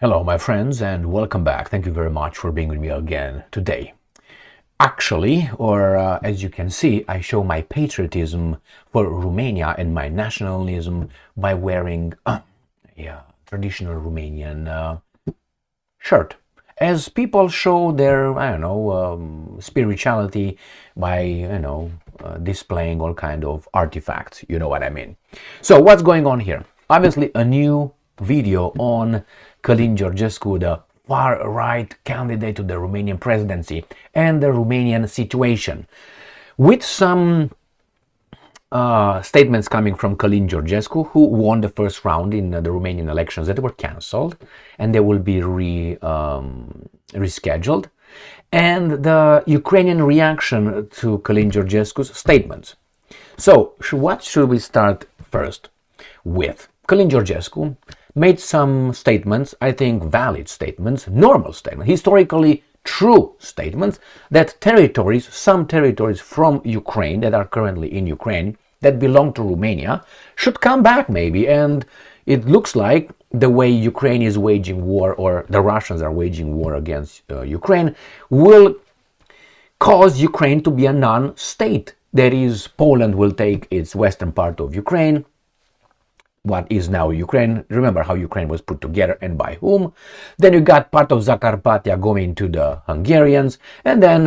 Hello, my friends, and welcome back. Thank you very much for being with me again today. Actually, as you can see, I show my patriotism for Romania and my nationalism by wearing a traditional Romanian shirt. As people show their, spirituality by, displaying all kind of artifacts. You know what I mean. So what's going on here? Obviously, a new video on Calin Georgescu, the far-right candidate to the Romanian presidency, and the Romanian situation, with some statements coming from Calin Georgescu, who won the first round in the Romanian elections that were cancelled, and they will be rescheduled, and the Ukrainian reaction to Calin Georgescu's statements. So, what should we start first with? Calin Georgescu made some statements, I think valid statements, normal statements, historically true statements, that some territories from Ukraine that are currently in Ukraine, that belong to Romania, should come back maybe. And it looks like the way Ukraine is waging war, or the Russians are waging war against Ukraine, will cause Ukraine to be a non-state. That is, Poland will take its western part of Ukraine, what is now Ukraine. Remember how Ukraine was put together and by whom. Then you got part of Zakarpattia going to the Hungarians, and then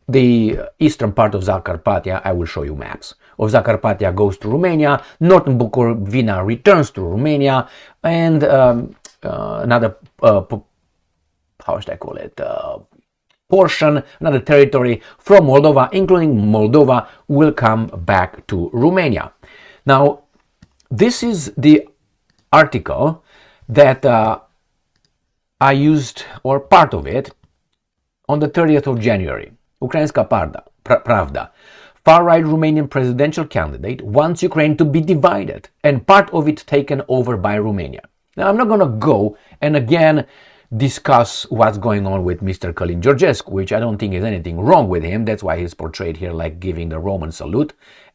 the eastern part of Zakarpattia, I will show you maps, of Zakarpattia goes to Romania, Northern Bukovina returns to Romania, and another, how should I call it, portion, another territory from Moldova, including Moldova, will come back to Romania. Now, this is the article that I used, or part of it, on the 30th of January. Ukrainska Pravda. Far-right Romanian presidential candidate wants Ukraine to be divided and part of it taken over by Romania. Now, I'm not going to go and again discuss what's going on with Mr. Calin Georgescu, which I don't think is anything wrong with him. That's why he's portrayed here like giving the Roman salute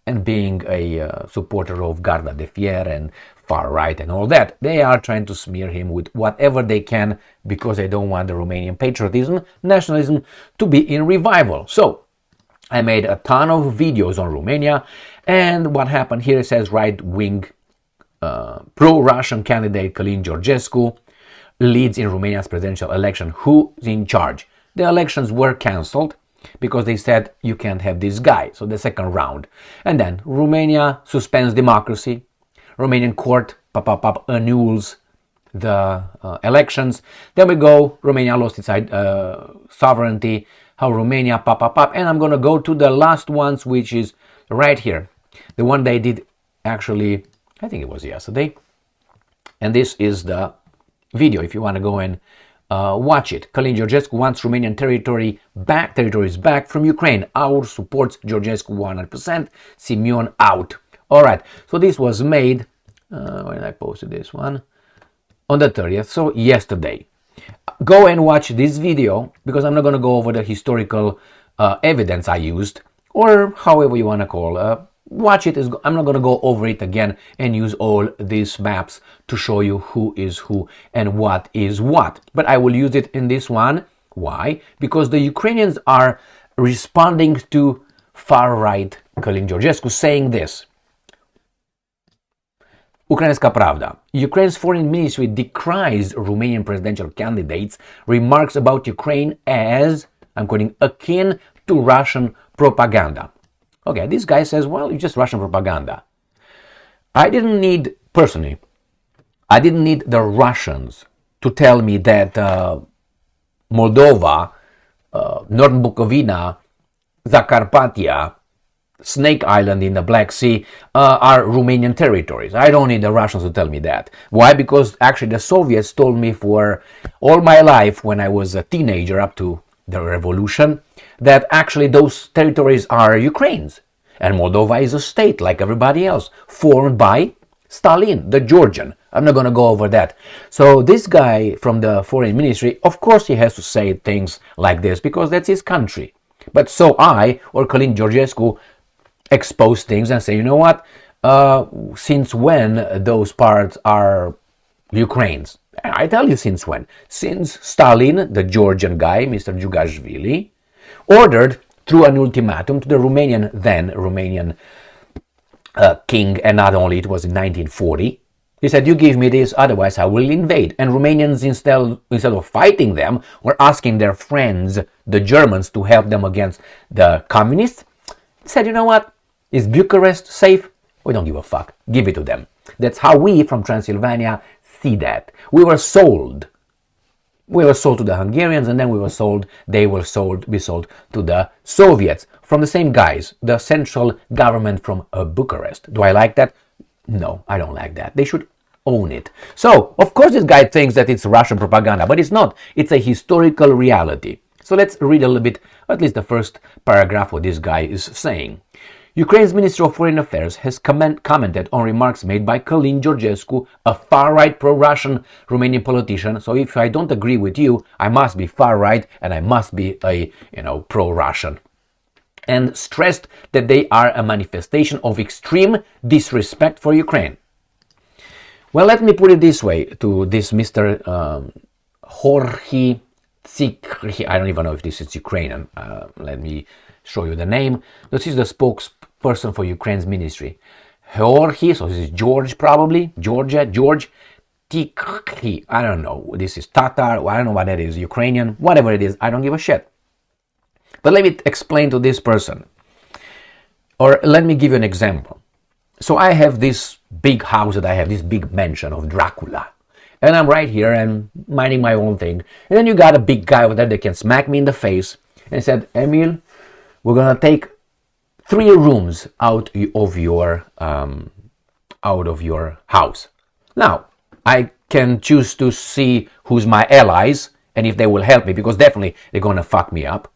and being a supporter of Garda de Fier and far-right and all that. They are trying to smear him with whatever they can because they don't want the Romanian patriotism, nationalism to be in revival. So, I made a ton of videos on Romania, and what happened here says right-wing pro-Russian candidate Calin Georgescu leads in Romania's presidential election. Who is in charge? The elections were cancelled because they said you can't have this guy, so the second round. And then Romania suspends democracy, Romanian court annuls the elections. Then we go, Romania lost its sovereignty, how Romania and I'm going to go to the last ones, which is right here. The one they did actually, I think it was yesterday. And this is the video, if you want to go and watch it. Calin Georgescu wants Romanian territories back from Ukraine. AUR supports Georgescu 100%. Simion out. All right. So this was made, when I posted this one, on the 30th, so yesterday. Go and watch this video, because I'm not going to go over the historical evidence I used, or however you want to call watch it. I'm not going to go over it again and use all these maps to show you who is who and what is what. But I will use it in this one. Why? Because the Ukrainians are responding to far-right Calin Georgescu saying this. Ukrainska Pravda. Ukraine's foreign ministry decries Romanian presidential candidates' remarks about Ukraine as, I'm quoting, akin to Russian propaganda. Okay, this guy says, well, it's just Russian propaganda. I didn't need the Russians to tell me that Moldova, Northern Bukovina, Zakarpattia, Snake Island in the Black Sea are Romanian territories. I don't need the Russians to tell me that. Why? Because actually the Soviets told me for all my life, when I was a teenager up to the revolution, that actually those territories are Ukraine's. And Moldova is a state like everybody else, formed by Stalin, the Georgian. I'm not going to go over that. So this guy from the foreign ministry, of course he has to say things like this because that's his country. But so I, or Calin Georgescu, expose things and say, you know what, since when those parts are Ukraine's. I tell you since when. Since Stalin, the Georgian guy, Mr. Djugashvili, ordered through an ultimatum to the Romanian king, and not only, it was in 1940. He said, you give me this, otherwise I will invade. And Romanians, instead of fighting them or asking their friends, the Germans, to help them against the communists, said, you know what? Is Bucharest safe? We don't give a fuck. Give it to them. That's how we from Transylvania see that. We were sold. We were sold to the Hungarians, and then they were sold to the Soviets from the same guys, the central government from Bucharest. Do I like that? No, I don't like that. They should own it. So, of course, this guy thinks that it's Russian propaganda, but it's not. It's a historical reality. So let's read a little bit, at least the first paragraph, what this guy is saying. Ukraine's Minister of Foreign Affairs has commented on remarks made by Calin Georgescu, a far-right pro-Russian Romanian politician. So if I don't agree with you, I must be far-right and I must be a, pro-Russian. And stressed that they are a manifestation of extreme disrespect for Ukraine. Well, let me put it this way to this Mr. Jorge Tsikri. I don't even know if this is Ukrainian. Let me show you the name. This is the spokesperson for Ukraine's ministry. Jorge, so this is George probably, George Tikri. I don't know. This is Tatar. I don't know what that is. Ukrainian, whatever it is. I don't give a shit. But let me explain to this person. Or let me give you an example. So I have this big house that I have, this big mansion of Dracula. And I'm right here and minding my own thing. And then you got a big guy over there that can smack me in the face and said, Emil, we're going to take 3 rooms out of your house. Now, I can choose to see who's my allies and if they will help me, because definitely they're going to fuck me up,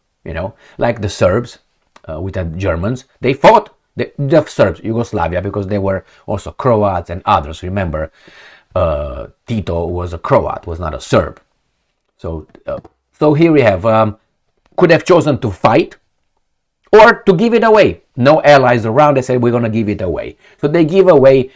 like the Serbs with the Germans. They fought, the Serbs, Yugoslavia, because they were also Croats and others. Remember, Tito was a Croat, was not a Serb. So here we have, could have chosen to fight or to give it away. No allies around, they said we're going to give it away. So they give away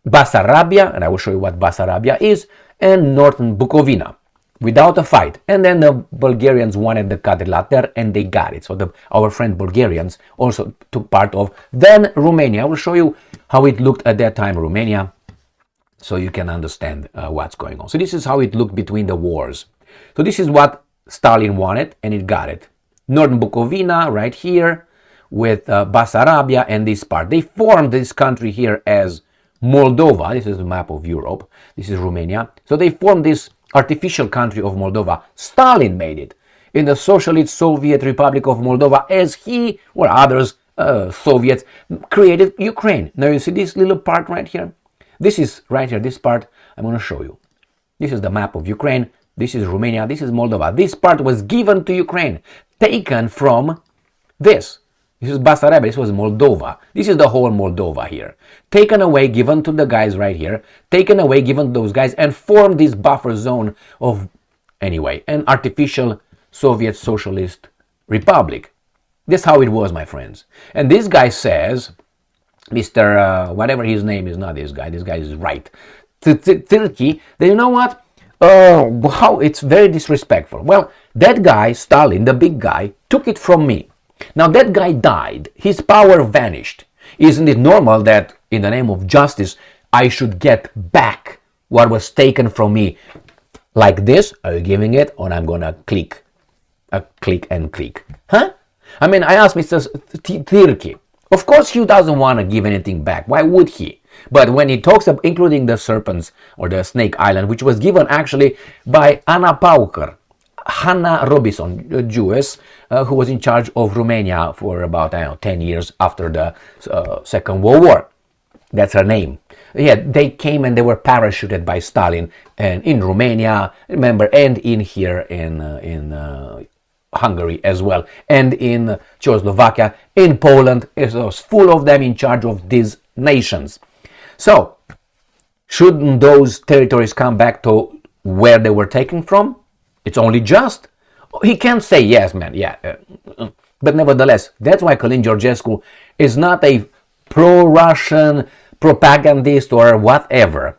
Basarabia, and I will show you what Basarabia is, and Northern Bukovina without a fight. And then the Bulgarians wanted the quadrilateral and they got it. So our friend Bulgarians also took part of. Then Romania, I will show you how it looked at that time, Romania, so you can understand what's going on. So this is how it looked between the wars. So this is what Stalin wanted, and it got it. Northern Bukovina, right here, with Basarabia and this part. They formed this country here as Moldova. This is the map of Europe. This is Romania. So they formed this artificial country of Moldova. Stalin made it in the Socialist Soviet Republic of Moldova, as he or others, Soviets, created Ukraine. Now you see this little part right here? This is right here, this part I'm going to show you. This is the map of Ukraine. This is Romania. This is Moldova. This part was given to Ukraine, taken from this. This is Basarabia. This was Moldova. This is the whole Moldova here. Taken away, given to the guys right here. Taken away, given to those guys, and formed this buffer zone of, anyway, an artificial Soviet Socialist Republic. That's how it was, my friends. And this guy says, Mr. Whatever his name is, not this guy is right. Turkey, then you know what? How it's very disrespectful. Well, that guy, Stalin, the big guy, took it from me. Now that guy died. His power vanished. Isn't it normal that in the name of justice, I should get back what was taken from me? Like this, are you giving it? Or I'm gonna click. Click and click. Huh? I mean, I asked Mr. Turkey. Of course he doesn't want to give anything back. Why would he? But when he talks of including the serpents or the snake island, which was given actually by Anna Pauker, Hannah Robinson, a Jewess, who was in charge of Romania for about 10 years after the Second World War. That's her name. Yeah, they came and they were parachuted by Stalin, and in Romania, remember, and in here in Hungary as well, and in Czechoslovakia, in Poland. It was full of them in charge of these nations. So, shouldn't those territories come back to where they were taken from? It's only just. He can't say yes, man, yeah. But nevertheless, that's why Calin Georgescu is not a pro-Russian propagandist or whatever.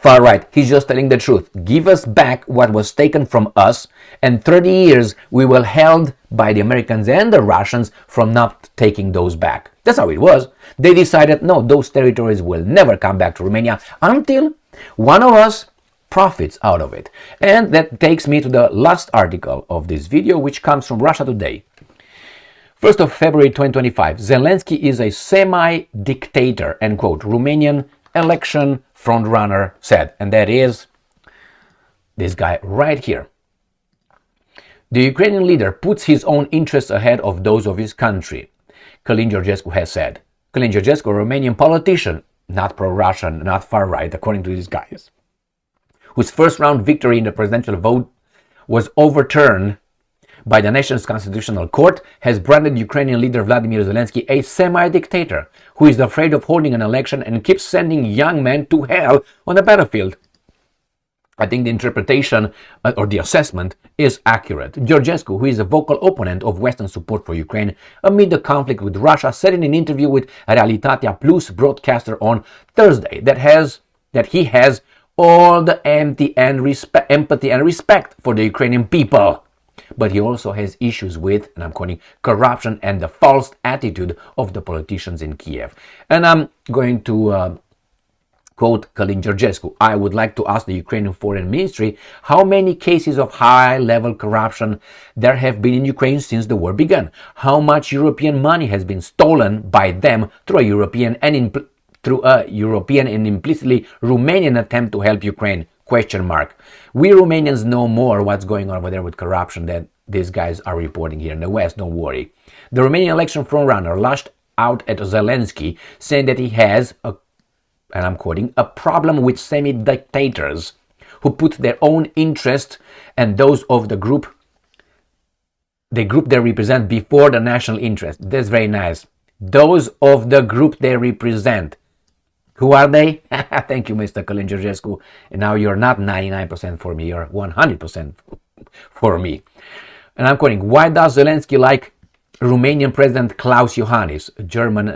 far right. He's just telling the truth. Give us back what was taken from us, and 30 years we were held by the Americans and the Russians from not taking those back. That's how it was. They decided, no, those territories will never come back to Romania until one of us profits out of it. And that takes me to the last article of this video, which comes from Russia Today. 1st of February 2025, Zelensky is a semi-dictator, end quote, Romanian election frontrunner said. And that is this guy right here. The Ukrainian leader puts his own interests ahead of those of his country, Calin Georgescu has said. Calin Georgescu, a Romanian politician, not pro-Russian, not far-right, according to these guys, whose first-round victory in the presidential vote was overturned by the nation's constitutional court, has branded Ukrainian leader Vladimir Zelensky a semi-dictator who is afraid of holding an election and keeps sending young men to hell on the battlefield. I think the interpretation or the assessment is accurate. Georgescu, who is a vocal opponent of Western support for Ukraine amid the conflict with Russia, said in an interview with Realitatea Plus broadcaster on Thursday that he has all the empathy and respect for the Ukrainian people. But he also has issues with, and I'm quoting, corruption and the false attitude of the politicians in Kiev. And I'm going to quote Calin Georgescu. I would like to ask the Ukrainian Foreign Ministry how many cases of high-level corruption there have been in Ukraine since the war began. How much European money has been stolen by them through a European and implicitly Romanian attempt to help Ukraine? Question mark. We Romanians know more what's going on over there with corruption that these guys are reporting here in the West, don't worry. The Romanian election frontrunner lashed out at Zelensky, saying that he has, and I'm quoting, a problem with semi-dictators who put their own interest and those of the group they represent before the national interest. That's very nice. Those of the group they represent. Who are they? Thank you, Mr. Calin Georgescu. And now you're not 99% for me, you're 100% for me. And I'm quoting, why does Zelensky like Romanian President Klaus Iohannis, German,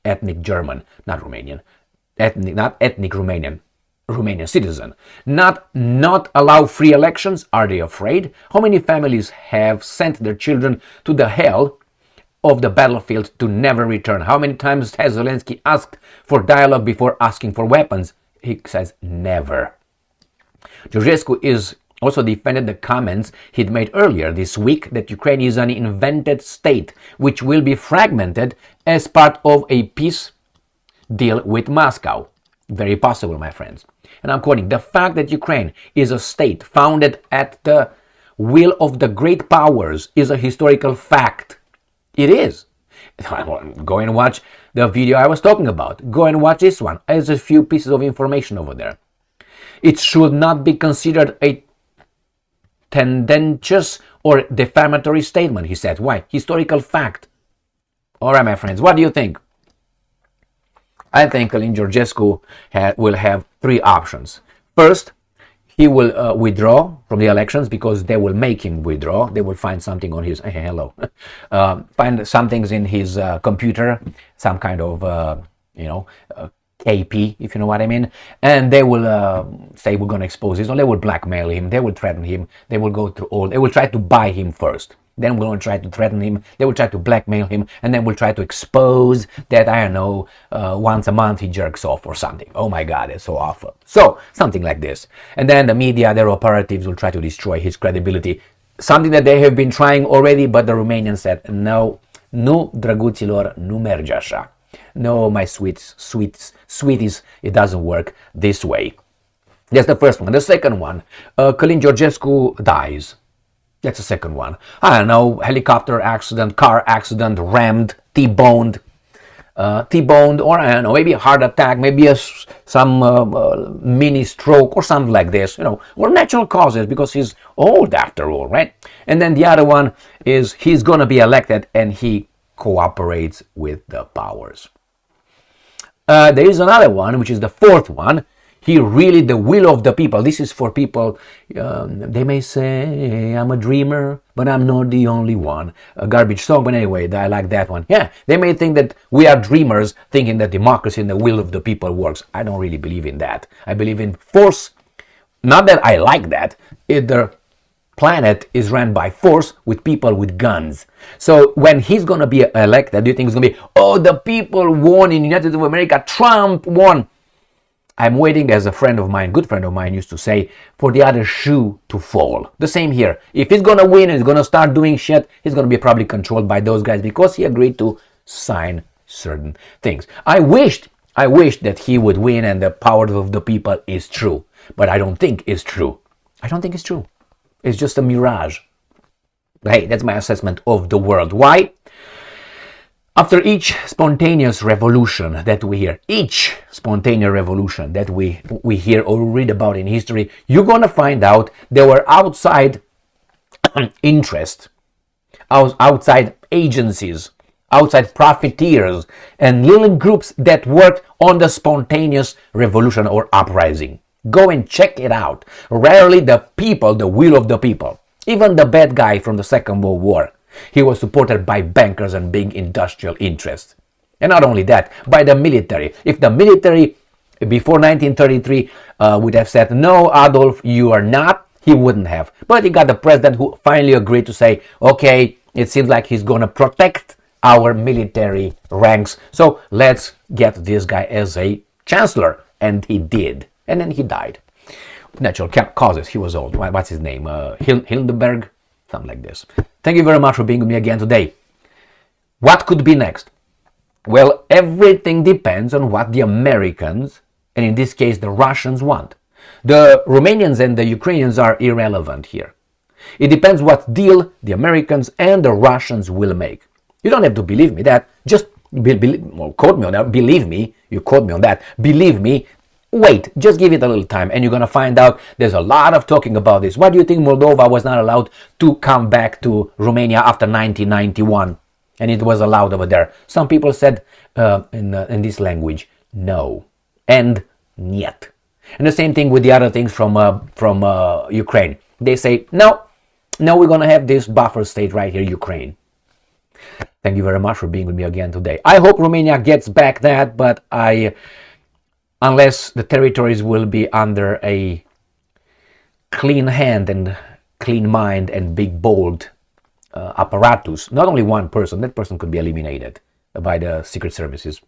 ethnic German, not Romanian, not ethnic Romanian, Romanian citizen, not allow free elections? Are they afraid? How many families have sent their children to the hell of the battlefield to never return? How many times has Zelensky asked for dialogue before asking for weapons? He says never. Georgescu is also defended the comments he'd made earlier this week that Ukraine is an invented state which will be fragmented as part of a peace deal with Moscow. Very possible, my friends. And I'm quoting, the fact that Ukraine is a state founded at the will of the great powers is a historical fact. It is. Go and watch the video I was talking about. Go and watch this one. There's a few pieces of information over there. It should not be considered a tendentious or defamatory statement, he said. Why? Historical fact. All right, my friends, what do you think? I think Calin Georgescu will have three options. First, he will withdraw from the elections because they will make him withdraw. They will find something on his find some things in his computer, some kind of KP, if you know what I mean, and they will say we're going to expose this, or they will blackmail him, they will threaten him, they will go through all, they will try to buy him first. Then we're going to try to threaten him, they will try to blackmail him, and then we'll try to expose that, I don't know, once a month he jerks off or something. Oh my God, it's so awful. So, something like this. And then the media, their operatives will try to destroy his credibility. Something that they have been trying already, but the Romanians said, no, nu, drăguților, nu merge așa. No, my sweeties, it doesn't work this way. That's the first one. The second one, Calin Georgescu dies. That's the second one. I don't know, helicopter accident, car accident, rammed, T-boned, or I don't know, maybe a heart attack, maybe some mini stroke or something like this, or natural causes because he's old after all, right? And then the other one is he's going to be elected and he cooperates with the powers. There is another one, which is the fourth one. he really the will of the people. This is for people, they may say, I'm a dreamer, but I'm not the only one. A garbage song, but anyway, I like that one. Yeah, they may think that we are dreamers, thinking that democracy and the will of the people works. I don't really believe in that. I believe in force. Not that I like that. The planet is run by force with people with guns. So when he's going to be elected, do you think it's going to be, oh, the people won in the United States of America, Trump won? I'm waiting, as a friend of mine, good friend of mine used to say, for the other shoe to fall. The same here. If he's going to win and he's going to start doing shit, he's going to be probably controlled by those guys because he agreed to sign certain things. I wished that he would win and the power of the people is true. But I don't think it's true. I don't think it's true. It's just a mirage. Hey, that's my assessment of the world. Why? After each spontaneous revolution that we hear, hear or read about in history, you're going to find out there were outside interests, outside agencies, outside profiteers, and little groups that worked on the spontaneous revolution or uprising. Go and check it out. Rarely the people, the will of the people. Even the bad guy from the Second World War, he was supported by bankers and big industrial interests. And not only that, by the military. If the military before 1933 would have said, no, Adolf, you are not, he wouldn't have. But he got the president who finally agreed to say, okay, it seems like he's going to protect our military ranks. So let's get this guy as a chancellor. And he did. And then he died. Natural causes. He was old. What's his name? Hildenberg? Something like this. Thank you very much for being with me again today. What could be next? Well, everything depends on what the Americans, and in this case the Russians, want. The Romanians and the Ukrainians are irrelevant here. It depends what deal the Americans and the Russians will make. You don't have to believe me that. Just quote me on that. Believe me. You quote me on that. Believe me. Wait, just give it a little time and you're going to find out there's a lot of talking about this. Why do you think Moldova was not allowed to come back to Romania after 1991 and it was allowed over there? Some people said in this language, no, and niet. And the same thing with the other things from Ukraine. They say, no, we're going to have this buffer state right here, Ukraine. Thank you very much for being with me again today. I hope Romania gets back that, but unless the territories will be under a clean hand and clean mind and big bold apparatus, not only one person, that person could be eliminated by the secret services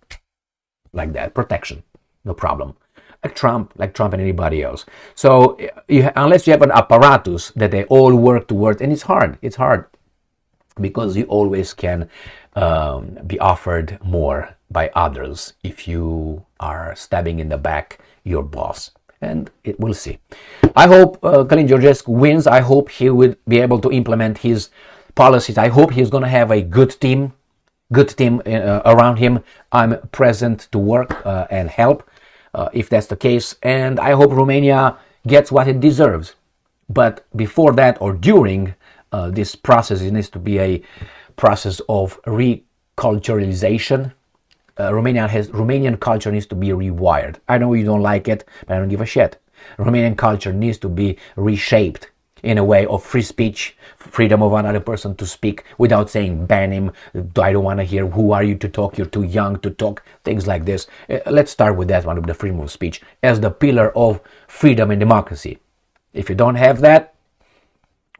like that, protection, no problem, like Trump and anybody else. So unless you have an apparatus that they all work towards, and it's hard because you always can be offered more by others if you are stabbing in the back your boss, and we'll see. I hope Calin Georgescu wins. I hope he will be able to implement his policies. I hope he's going to have a good team around him. I'm present to work and help if that's the case, and I hope Romania gets what it deserves. But before that or during this process, it needs to be a process of reculturalization. Romanian culture needs to be rewired. I know you don't like it, but I don't give a shit. Romanian culture needs to be reshaped in a way of free speech, freedom of another person to speak without saying ban him, I don't want to hear, who are you to talk, you're too young to talk, things like this. Let's start with that one, with the freedom of speech as the pillar of freedom and democracy. If you don't have that,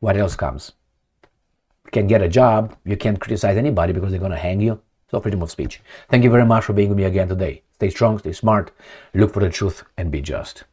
what else comes? You can't get a job, you can't criticize anybody because they're going to hang you. So freedom of speech. Thank you very much for being with me again today. Stay strong, stay smart, look for the truth, and be just.